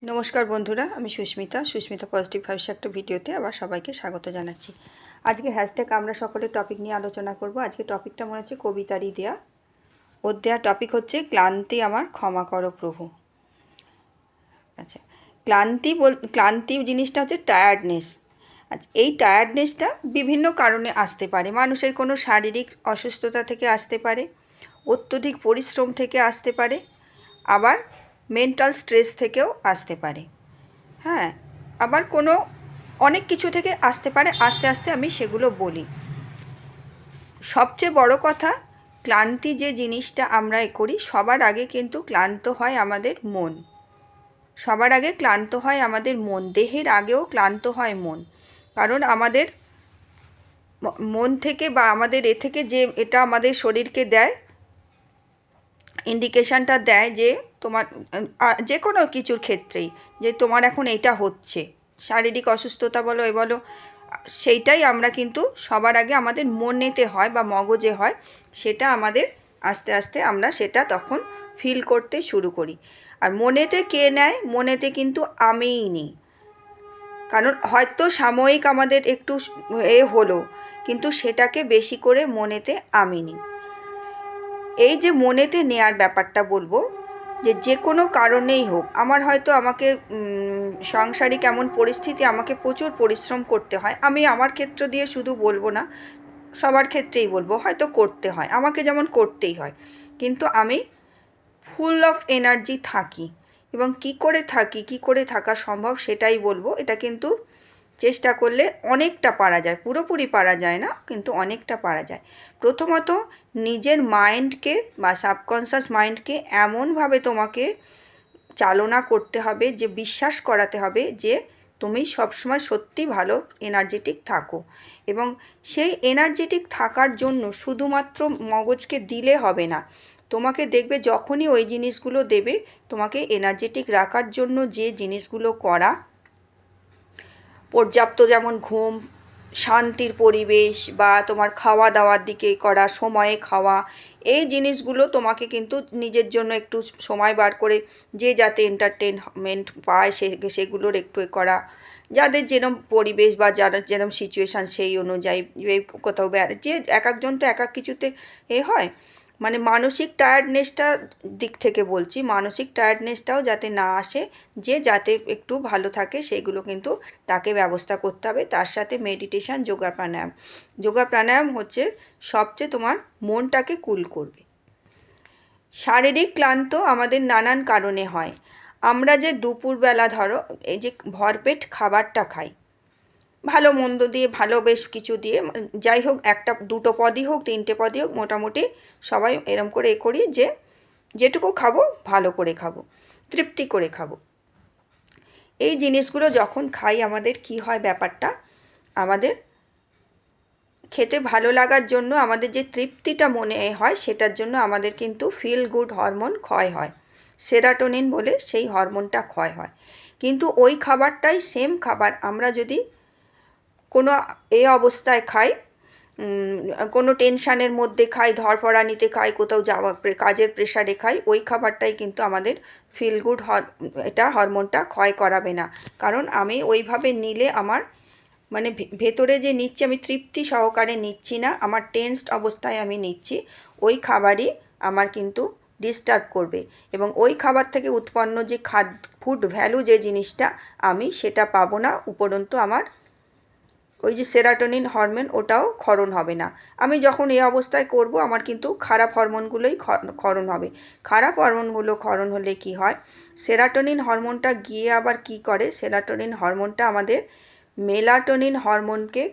নমস্কার বন্ধুরা, আমি সুস্মিতা পজিটিভ ভাইবস একটা ভিডিওতে আবার সবাইকে স্বাগত জানাচ্ছি। আজকে হ্যাশট্যাগ আমরা সকলের টপিক নিয়ে আলোচনা করব। আজকে টপিকটা মনে হচ্ছে কবিতারই দেয়া। ওর দেওয়া টপিক হচ্ছে ক্লান্তি আমার ক্ষমা করো প্রভু। আচ্ছা, ক্লান্তি জিনিসটা হচ্ছে টায়ার্ডনেস। আচ্ছা, এই টায়ার্ডনেসটা বিভিন্ন কারণে আসতে পারে। মানুষের কোনো শারীরিক অসুস্থতা থেকে আসতে পারে, অত্যধিক পরিশ্রম থেকে আসতে পারে, আবার মেন্টাল স্ট্রেস থেকেও আসতে পারে। হ্যাঁ, আবার কোনো অনেক কিছু থেকে আসতে পারে। আস্তে আস্তে আমি সেগুলো বলি। সবচেয়ে বড় কথা, ক্লান্তি যে জিনিসটা আমরা করি, সবার আগে কিন্তু ক্লান্ত হয় আমাদের মন। সবার আগে ক্লান্ত হয় আমাদের মন, দেহের আগেও ক্লান্ত হয় মন। কারণ আমাদের মন থেকে বা আমাদের থেকে যে এটা আমাদের শরীরকে দেয়, ইন্ডিকেশানটা দেয় যে তোমার যে কোনো কিছুর ক্ষেত্রেই যে তোমার এখন এটা হচ্ছে, শারীরিক অসুস্থতা বলো এ বলো, সেইটাই আমরা কিন্তু সবার আগে আমাদের মনেতে হয় বা মগজে হয়। সেটা আমাদের আস্তে আস্তে আমরা সেটা তখন ফিল করতে শুরু করি। আর মনেতে কে নেয়? মনেতে কিন্তু আমিই নিই। কারণ হয়তো সাময়িক আমাদের একটু হলো, কিন্তু সেটাকে বেশি করে মনেতে আমি নিই। এই যে মনেতে নেয়ার ব্যাপারটা বলবো, যে কোনো কারণেই হোক, আমার হয়তো আমাকে সাংসারিক এমন পরিস্থিতি, আমাকে প্রচুর পরিশ্রম করতে হয়। আমি আমার ক্ষেত্র দিয়ে শুধু বলবো না, সবার ক্ষেত্রেই বলবো, হয়তো করতে হয়, আমাকে যেমন করতেই হয়, কিন্তু আমি ফুল অফ এনার্জি থাকি। এবং কি করে থাকি, কি করে থাকা সম্ভব সেটাই বলবো। এটা কিন্তু চেষ্টা করলে অনেকটা পারা যায়, পুরোপুরি পারা যায় না, কিন্তু অনেকটা পারা যায়। প্রথমত নিজের মাইন্ডকে বা সাবকনশাস মাইন্ডকে এমনভাবে তোমাকে চালনা করতে হবে, যে বিশ্বাস করাতে হবে যে তুমি সবসময় সত্যি ভালো এনার্জেটিক থাকো। এবং সেই এনার্জেটিক থাকার জন্য শুধুমাত্র মগজকে দিলে হবে না, তোমাকে দেখবে যখনই ওই জিনিসগুলো দেবে, তোমাকে এনার্জেটিক রাখার জন্য যে জিনিসগুলো করা, পর্যাপ্ত যেমন ঘুম, শান্তির পরিবেশ, বা তোমার খাওয়া দাওয়ার দিকে করা, সময়ে খাওয়া, এই জিনিসগুলো তোমাকে কিন্তু নিজের জন্য একটু সময় বার করে, যে যাতে এন্টারটেনমেন্ট পায় সেগুলোর একটু করা, যাদের যেরম পরিবেশ বা যারা যেরম সিচুয়েশান সেই অনুযায়ী কোথাও যে এক একজন তো এক এক কিছুতে হয়। মানে মানসিক টায়ার্ডনেসটা দিক থেকে বলছি, মানসিক টায়ার্ডনেসটাও যাতে না আসে, যে যাতে একটু ভালো থাকে, সেগুলো কিন্তু তাকে ব্যবস্থা করতে হবে। তার সাথে মেডিটেশান, যোগা প্রাণায়াম হচ্ছে সবচেয়ে তোমার মনটাকে কুল করবে। শারীরিক ক্লান্ত আমাদের নানান কারণে হয়। আমরা যে দুপুরবেলা ধরো এই যে ভরপেট খাবারটা খাই, ভালো মন্দ দিয়ে, ভালো বেশ কিছু দিয়ে, যাই হোক, একটা দুটো পদই হোক, তিনটে পদই হোক, মোটামুটি সবাই এরম করে করি যে যেটুকু খাবো ভালো করে খাবো, তৃপ্তি করে খাবো। এই জিনিসগুলো যখন খাই, আমাদের কি হয় ব্যাপারটা, আমাদের খেতে ভালো লাগার জন্য, আমাদের যে তৃপ্তিটা মনে হয়, সেটার জন্য আমাদের কিন্তু ফিল গুড হরমোন ক্ষয় হয়, সেরাটোনিন বলে সেই হরমোনটা ক্ষয় হয়। কিন্তু ওই খাবারটাই, সেম খাবার আমরা যদি কোনো অবস্থায় খাই, কোনো টেনশানের মধ্যে খাই, ধরফরানিতে খাই, কোথাও যাওয়া কাজের প্রেশারে খাই, ওই খাবারটাই কিন্তু আমাদের ফিল গুড এটা হরমোনটা ক্ষয় করাবে না। কারণ আমি ওইভাবে নিলে আমার মানে ভেতরে যে নিচ্ছি, আমি তৃপ্তি সহকারে নিচ্ছি না, আমার টেন্সড অবস্থায় আমি নিচ্ছি, ওই খাবারই আমার কিন্তু ডিস্টার্ব করবে। এবং ওই খাবার থেকে উৎপন্ন যে ফুড ভ্যালু যে জিনিসটা, আমি সেটা পাবো না, উপরন্তু আমার ওই যে সেরাটোনিন হরমোন, ওটাও ক্ষরণ হবে না। আমি যখন এই অবস্থায় করব, আমার কিন্তু খারাপ হরমোনগুলোই ক্ষরণ হবে। খারাপ হরমোনগুলো ক্ষরণ হলে কি হয়, সেরাটোনিন হরমোনটা গিয়ে আবার কি করে, সেরাটোনিন হরমোনটা আমাদের মেলাটোনিন হরমোনকে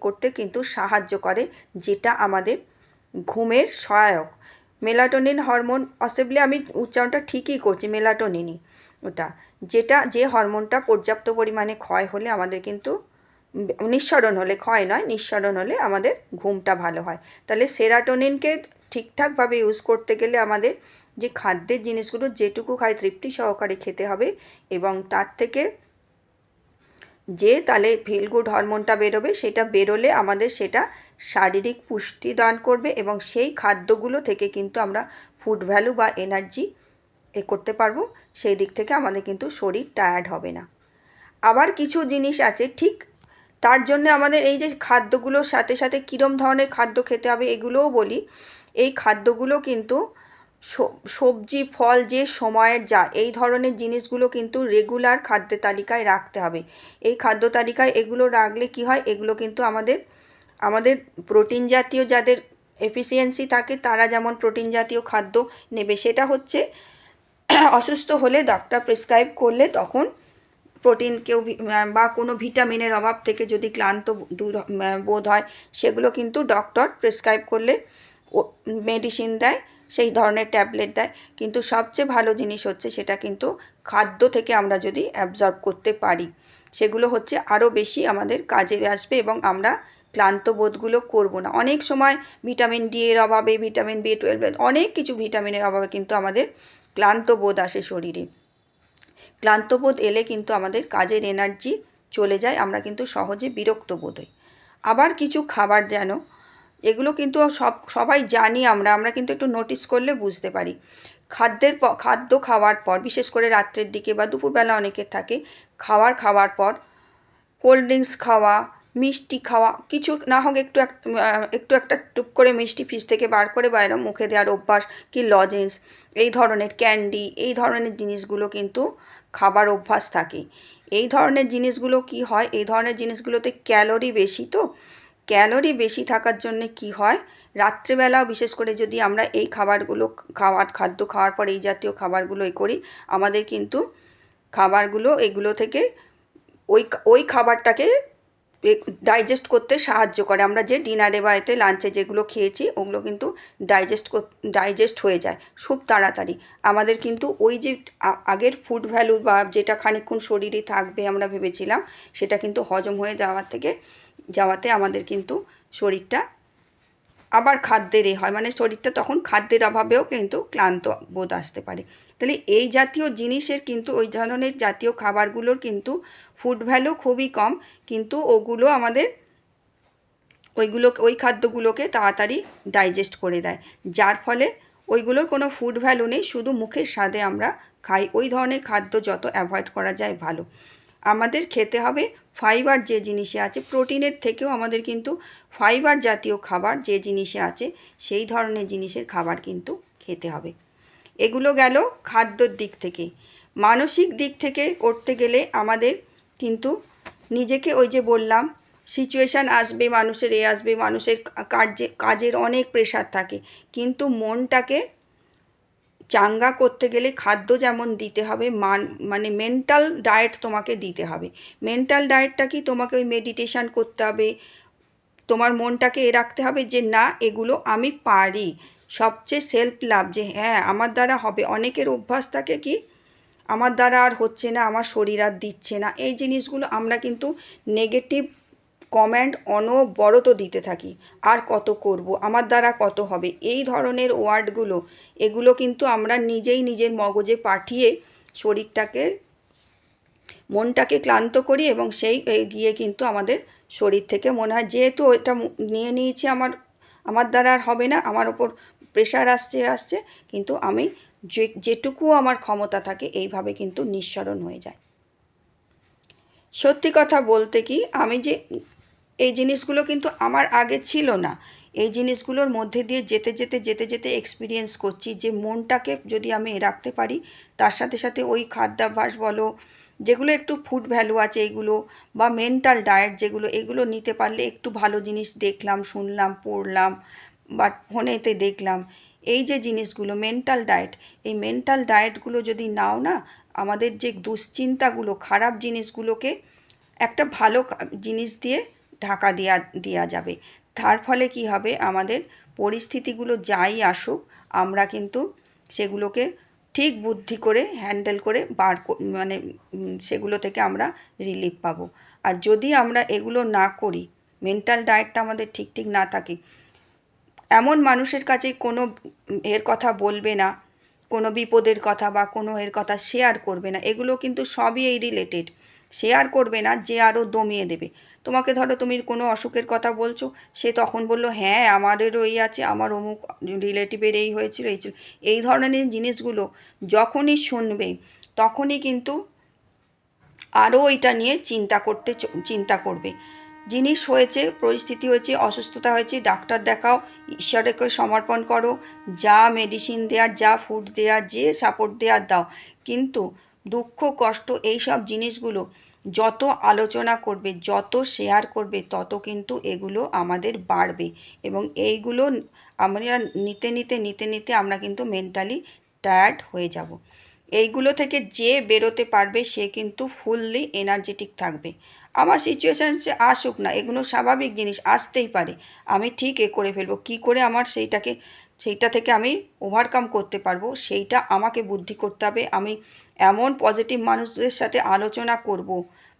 করতে কিন্তু সাহায্য করে, যেটা আমাদের ঘুমের সহায়ক। মেলাটোনিন হরমোন, অসেবলি আমি উচ্চারণটা ঠিকই করছি, মেলাটোনিনই ওটা, যে হরমোনটা পর্যাপ্ত পরিমাণে ক্ষয় হলে আমাদের কিন্তু, নিঃসরণ হলে, ক্ষয় নয়, নিঃসরণ হলে আমাদের ঘুমটা ভালো হয়। তাহলে সেরাটোনিনকে ঠিকঠাকভাবে ইউজ করতে গেলে আমাদের যে খাদ্যের জিনিসগুলো যেটুকু খাই তৃপ্তি সহকারে খেতে হবে, এবং তার থেকে যে তাহলে ফিল গুড হরমোনটা বেরোবে, সেটা বেরোলে আমাদের সেটা শারীরিক পুষ্টি দান করবে, এবং সেই খাদ্যগুলো থেকে কিন্তু আমরা ফুড ভ্যালু বা এনার্জি করতে পারবো, সেই দিক থেকে আমাদের কিন্তু শরীর টায়ার্ড হবে না। আবার কিছু জিনিস আছে ঠিক তার জন্য আমাদের এই যে খাদ্যগুলোর সাথে সাথে কীরম ধরনের খাদ্য খেতে হবে এগুলোও বলি। এই খাদ্যগুলো কিন্তু সবজি ফল যে সময়ের এই ধরনের জিনিসগুলো কিন্তু রেগুলার খাদ্য তালিকায় রাখতে হবে। এই খাদ্য তালিকায় এগুলো রাখলে কি হয়, এগুলো কিন্তু আমাদের প্রোটিন জাতীয় যাদের এফিসিয়েন্সি থাকে তারা যেমন প্রোটিন জাতীয় খাদ্য নেবে, সেটা হচ্ছে অসুস্থ হলে ডাক্তার প্রেসক্রাইব করলে তখন প্রোটিন বা কোনো ভিটামিনের অভাব থেকে যদি ক্লান্ত বোধ হয়, সেগুলো কিন্তু ডক্টর প্রেসক্রাইব করলে মেডিসিন দেয়, সেই ধরনের ট্যাবলেট দেয়। কিন্তু সবচেয়ে ভালো জিনিস হচ্ছে সেটা কিন্তু খাদ্য থেকে আমরা যদি অ্যাবজর্ব করতে পারি, সেগুলো হচ্ছে আরও বেশি আমাদের কাজে আসবে এবং আমরা ক্লান্ত বোধগুলো করবো না। অনেক সময় ভিটামিন ডি এর অভাবে, ভিটামিন B12, অনেক কিছু ভিটামিনের অভাবে কিন্তু আমাদের ক্লান্ত বোধ আসে শরীরে। ক্লান্ত বোধ এলে কিন্তু আমাদের কাজের এনার্জি চলে যায়, আমরা কিন্তু সহজে বিরক্ত বোধ হই। আবার কিছু খাবার যেন, এগুলো কিন্তু সবাই জানি, আমরা কিন্তু একটু নোটিস করলে বুঝতে পারি। খাদ্য খাওয়ার পর, বিশেষ করে রাত্রের দিকে বা দুপুরবেলা অনেকের থাকে, খাওয়ার পর কোল্ড ড্রিঙ্কস খাওয়া, মিষ্টি খাওয়া, কিছু না হোক একটু একটা টুক করে মিষ্টি ফ্রিজ থেকে বার করে বাইরে মুখে দেওয়ার অভ্যাস, কি লজেন্স, এই ধরনের ক্যান্ডি, এই ধরনের জিনিসগুলো কিন্তু খাবার অভ্যাস থাকে। এই ধরনের জিনিসগুলো কি হয়, এই ধরনের জিনিসগুলোতে ক্যালোরি বেশি, তো ক্যালোরি বেশি থাকার জন্য কি হয়, রাত্রেবেলাও বিশেষ করে যদি আমরা এই খাদ্য খাওয়ার পর এই জাতীয় খাবারগুলো করি, আমাদের কিন্তু এগুলো থেকে ওই খাবারটাকে ডাইজেস্ট করতে সাহায্য করে। আমরা যে ডিনারে বা এতে লাঞ্চে যেগুলো খেয়েছি ওগুলো কিন্তু ডাইজেস্ট হয়ে যায় খুব তাড়াতাড়ি। আমাদের কিন্তু ওই যে আগের ফুড ভ্যালু বা যেটা খানিকক্ষণ শরীরে থাকবে আমরা ভেবেছিলাম, সেটা কিন্তু হজম হয়ে যাওয়াতে আমাদের কিন্তু শরীরটা আবার খাদ্যের হয়, মানে শরীরটা তখন খাদ্যের অভাবেও কিন্তু ক্লান্ত বোধ আসতে পারে। তাহলে এই জাতীয় জিনিসের কিন্তু ওই ধরনের জাতীয় খাবারগুলোর কিন্তু ফুড ভ্যালু খুবই কম, কিন্তু ওই খাদ্যগুলোকে তাড়াতাড়ি ডাইজেস্ট করে দেয়, যার ফলে ওইগুলোর কোনো ফুড ভ্যালু নেই, শুধু মুখের স্বাদে আমরা খাই। ওই ধরনের খাদ্য যত অ্যাভয়েড করা যায় ভালো। আমাদের খেতে হবে ফাইবার যে জিনিসে আছে, প্রোটিনের থেকেও আমাদের কিন্তু ফাইবার জাতীয় খাবার যে জিনিসে আছে সেই ধরনের জিনিসের খাবার কিন্তু খেতে হবে। এগুলো গেল খাদ্যর দিক থেকে। মানসিক দিক থেকে করতে গেলে আমাদের কিন্তু নিজেকে, ওই যে বললাম, সিচুয়েশান আসবে, মানুষের কাজের অনেক প্রেশার থাকে, কিন্তু মনটাকে চাঙ্গা করতে গেলে খাদ্য যেমন দিতে হবে, মানে মেন্টাল ডায়েট তোমাকে দিতে হবে। মেন্টাল ডায়েটটা কি, তোমাকে ওই মেডিটেশান করতে হবে, তোমার মনটাকে রাখতে হবে যে না, এগুলো আমি পারি। সবচেয়ে সেলফ লাভ, যে হ্যাঁ আমার দ্বারা হবে। অনেকের অভ্যাস থাকে কি, আমার দ্বারা আর হচ্ছে না, আমার শরীর আর দিচ্ছে না, এই জিনিসগুলো আমরা কিন্তু নেগেটিভ কমেন্ট অনবরত দিতে থাকি। আর কত করব, আমার দ্বারা কত হবে, এই ধরনের ওয়ার্ডগুলো, এগুলো কিন্তু আমরা নিজেই নিজের মগজে পাঠিয়ে মনটাকে ক্লান্ত করি, এবং সেই গিয়ে কিন্তু আমাদের শরীর থেকে মনে হয় যেহেতু এটা নিয়ে নিয়েছি, আমার দ্বারা আর হবে না, আমার ওপর প্রেশার আসছে, কিন্তু আমি যেটুকু আমার ক্ষমতা থাকে এইভাবে কিন্তু নিঃসরণ হয়ে যায়। সত্যি কথা বলতে কি, আমি যে এই জিনিসগুলো কিন্তু আমার আগে ছিল না, এই জিনিসগুলোর মধ্যে দিয়ে যেতে এক্সপিরিয়েন্স করছি যে মনটাকে যদি আমি রাখতে পারি, তার সাথে সাথে ওই খাদ্যাভ্যাস বলো, যেগুলো একটু ফুড ভ্যালু আছে এইগুলো, বা মেন্টাল ডায়েট যেগুলো, এগুলো নিতে পারলে, একটু ভালো জিনিস দেখলাম, শুনলাম, পড়লাম, বা ফোনেতে দেখলাম, এই যে জিনিসগুলো মেন্টাল ডায়েট, এই মেন্টাল ডায়েটগুলো যদি নাও না, আমাদের যে দুশ্চিন্তাগুলো, খারাপ জিনিসগুলোকে একটা ভালো জিনিস দিয়ে ঢাকা দেওয়া যাবে। তার ফলে কি হবে, আমাদের পরিস্থিতিগুলো যাই আসুক, আমরা কিন্তু সেগুলোকে ঠিক বুদ্ধি করে হ্যান্ডেল করে মানে সেগুলো থেকে আমরা রিলিফ পাবো। আর যদি আমরা এগুলো না করি, মেন্টাল ডায়েটটা আমাদের ঠিক না থাকে, এমন মানুষের কাছে কোনো এর কথা বলবে না, কোনো বিপদের কথা বা কোনো এর কথা শেয়ার করবে না, এগুলো কিন্তু সবই এই রিলেটেড। শেয়ার করবে না যে আরও দমিয়ে দেবে। তোমাকে ধরো তুমি কোনো অসুখের কথা বলছো, সে তখন বললো হ্যাঁ আমাদেরও এই আছে, আমার অমুক রিলেটিভের এই হয়েছিল এই ছিল, এই ধরনের জিনিসগুলো যখনই শুনবে তখনই কিন্তু আরও এটা নিয়ে চিন্তা করবে। জিনিস হয়েছে, পরিস্থিতি হয়েছে, অসুস্থতা হয়েছে, ডাক্তার দেখাও, ঈশ্বরকে সমর্পণ করো, যা মেডিসিন দেওয়ার, যা ফুড দেওয়ার, যে সাপোর্ট দেওয়ার দাও। কিন্তু দুঃখ কষ্ট এই সব জিনিসগুলো যত আলোচনা করবে, যত শেয়ার করবে, তত কিন্তু এগুলো আমাদের বাড়বে, এবং এইগুলো আমরা নিতে নিতে নিতে নিতে আমরা কিন্তু মেন্টালি টায়ার্ড হয়ে যাব। এইগুলো থেকে যে বেরোতে পারবে সে কিন্তু ফুললি এনার্জেটিক থাকবে। আমার সিচুয়েশান আসুক না, এগুলো স্বাভাবিক জিনিস, আসতেই পারে, আমি ঠিক করে ফেলবো। কী করে আমার সেইটা থেকে আমি ওভারকাম করতে পারবো, সেইটা আমাকে বুদ্ধি করতে হবে। আমি এমন পজিটিভ মানুষদের সাথে আলোচনা করব,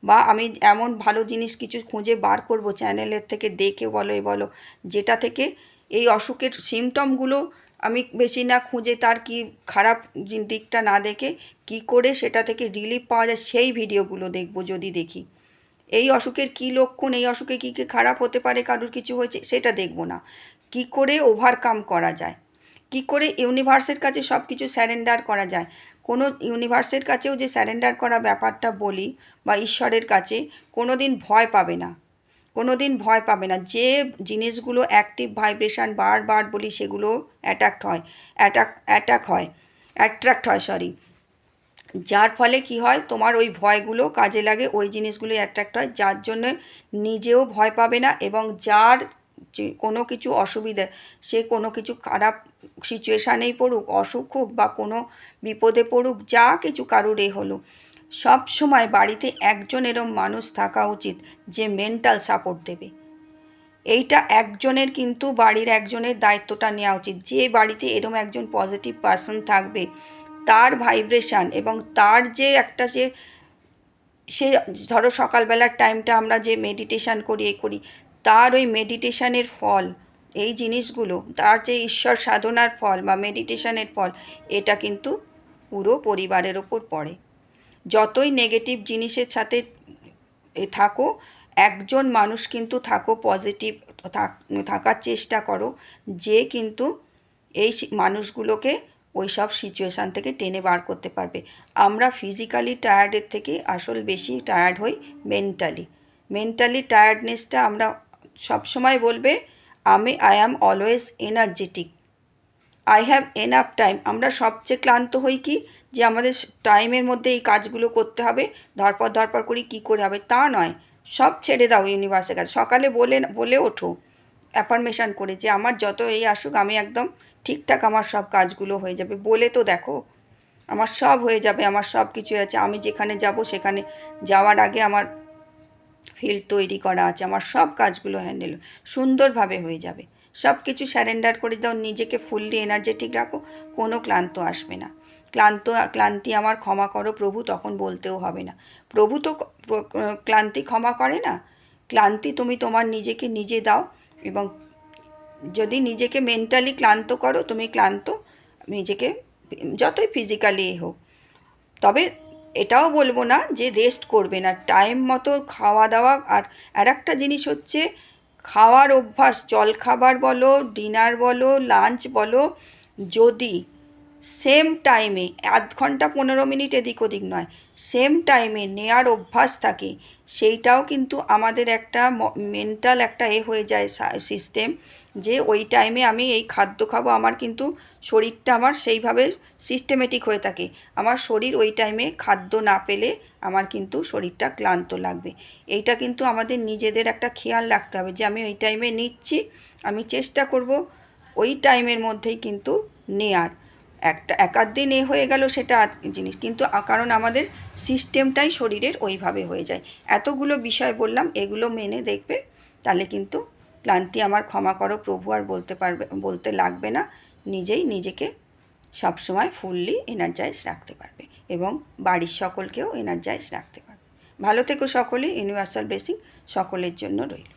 বা আমি এমন ভালো জিনিস কিছু খুঁজে বার করব চ্যানেলের থেকে, দেখে বলো বলো, যেটা থেকে এই অসুখের সিমটমগুলো আমি বেশি না খুঁজে, তার কি খারাপ দিকটা না দেখে কি করে সেটা থেকে রিলিফ পাওয়া যায় সেই ভিডিওগুলো দেখব। যদি দেখি এই অসুখের কী লক্ষণ, এই অসুখে কী কী খারাপ হতে পারে, কারোর কিছু হয়েছে সেটা দেখব না, কি করে ওভারকাম করা যায়, কি করে ইউনিভার্সের কাছে সব কিছু স্যারেন্ডার করা যায়। কোনো ইউনিভার্সের কাছেও যে স্যারেন্ডার করা ব্যাপারটা বলি, বা ঈশ্বরের কাছে, কোনো দিন ভয় পাবে না, কোনো দিন ভয় পাবে না। যে জিনিসগুলো অ্যাক্টিভ ভাইব্রেশান বারবার বলি সেগুলো অ্যাট্রাক্ট হয়, যার ফলে কি হয়, তোমার ওই ভয়গুলো কাজে লাগে, ওই জিনিসগুলো অ্যাট্রাক্ট হয়, যার জন্য নিজেও ভয় পাবে না, এবং যার যে কোনো কিছু অসুবিধে, সে কোনো কিছু খারাপ সিচুয়েশানেই পড়ুক, অসুখ হোক বা কোনো বিপদে পড়ুক, যা কিছু কারুর হলো, সব সময় বাড়িতে একজন এরম মানুষ থাকা উচিত যে মেন্টাল সাপোর্ট দেবে। এইটা একজনের কিন্তু বাড়ির একজনের দায়িত্বটা নেওয়া উচিত। যে বাড়িতে এরম একজন পজিটিভ পার্সন থাকবে, তার ভাইব্রেশান এবং তার যে একটা সে ধরো সকালবেলার টাইমটা আমরা যে মেডিটেশান করি, তার ওই মেডিটেশানের ফল, এই জিনিসগুলো, তার যে ঈশ্বর সাধনার ফল বা মেডিটেশানের ফল, এটা কিন্তু পুরো পরিবারের ওপর পড়ে। যতই নেগেটিভ জিনিসের সাথে থাকো, একজন মানুষ কিন্তু থাকো, পজিটিভ থাকার চেষ্টা করো, যে কিন্তু এই মানুষগুলোকে ওই সব সিচুয়েশান থেকে টেনে বার করতে পারবে। আমরা ফিজিক্যালি টায়ার্ডের থেকে আসল বেশি টায়ার্ড হই মেন্টালি টায়ার্ডনেসটা আমরা সবসময় বলবে I am always energetic, I have enough time. আমরা সবচেয়ে ক্লান্ত হই কি, যে আমাদের টাইমের মধ্যে এই কাজগুলো করতে হবে, ধরপর করি, কী করে হবে, তা নয়। সব ছেড়ে দাও ইউনিভার্সের কাছে, সকালে বলে ওঠো অ্যাফার্মেশান করে যে আমার যত এই আসুক, আমি একদম ঠিকঠাক আমার সব কাজগুলো হয়ে যাবে। বলে তো দেখো, আমার সব হয়ে যাবে, আমার সব কিছু আছে, আমি যেখানে যাব সেখানে যাওয়ার আগে আমার ফিল্ড তৈরি করা আছে, আমার সব কাজগুলো হ্যান্ডেল সুন্দরভাবে হয়ে যাবে। সব কিছু স্যারেন্ডার করে দাও, নিজেকে ফুললি এনার্জেটিক রাখো, কোনো ক্লান্ত আসবে না। ক্লান্তি আমার ক্ষমা করো প্রভু, তখন বলতেও হবে না। প্রভু তো ক্লান্তি ক্ষমা করে না, ক্লান্তি তুমি তোমার নিজেকে নিজে দাও। এবং যদি নিজেকে মেন্টালি ক্লান্ত করো, তুমি ক্লান্ত নিজেকে, যতই ফিজিক্যালি হোক। তবে এটাও বলবো না যে রেস্ট করবে না, টাইম মতো খাওয়া দাওয়া। আর একটা জিনিস হচ্ছে খাওয়ার অভ্যাস, জলখাবার বলো, ডিনার বলো, লাঞ্চ বলো, যদি সেম টাইমে, আধ ঘন্টা 15 মিনিট এদিক ওদিক নয়, সেম টাইমে নেওয়ার অভ্যাস থাকে, সেইটাও কিন্তু আমাদের একটা মেন্টাল একটা হয়ে যায় সিস্টেম, যে ওই টাইমে আমি এই খাদ্য খাবো। আমার কিন্তু শরীরটা আমার সেইভাবে সিস্টেমেটিক হয়ে থাকে, আমার শরীর ওই টাইমে খাদ্য না পেলে আমার কিন্তু শরীরটা ক্লান্ত লাগবে। এইটা কিন্তু আমাদের নিজেদের একটা খেয়াল রাখতে হবে, যে আমি ওই টাইমে নিচ্ছি, আমি চেষ্টা করব ওই টাইমের মধ্যেই কিন্তু নেয়ার। একাধ দিন হয়ে গেল সেটা জিনিস, কিন্তু কারণ আমাদের সিস্টেমটাই শরীরের ওইভাবে হয়ে যায়। এতগুলো বিষয় বললাম, এগুলো মেনে দেখবে, তাহলে কিন্তু ক্লান্তি আমার ক্ষমা করো প্রভু আর বলতে লাগবে না। নিজেই নিজেকে সবসময় ফুললি এনার্জাইজ রাখতে পারবে, এবং বাড়ির সকলকেও এনার্জাইজ রাখতে পারবে। ভালো থেকো সকলে, ইউনিভার্সাল ব্লেসিং সকলের জন্য রইল।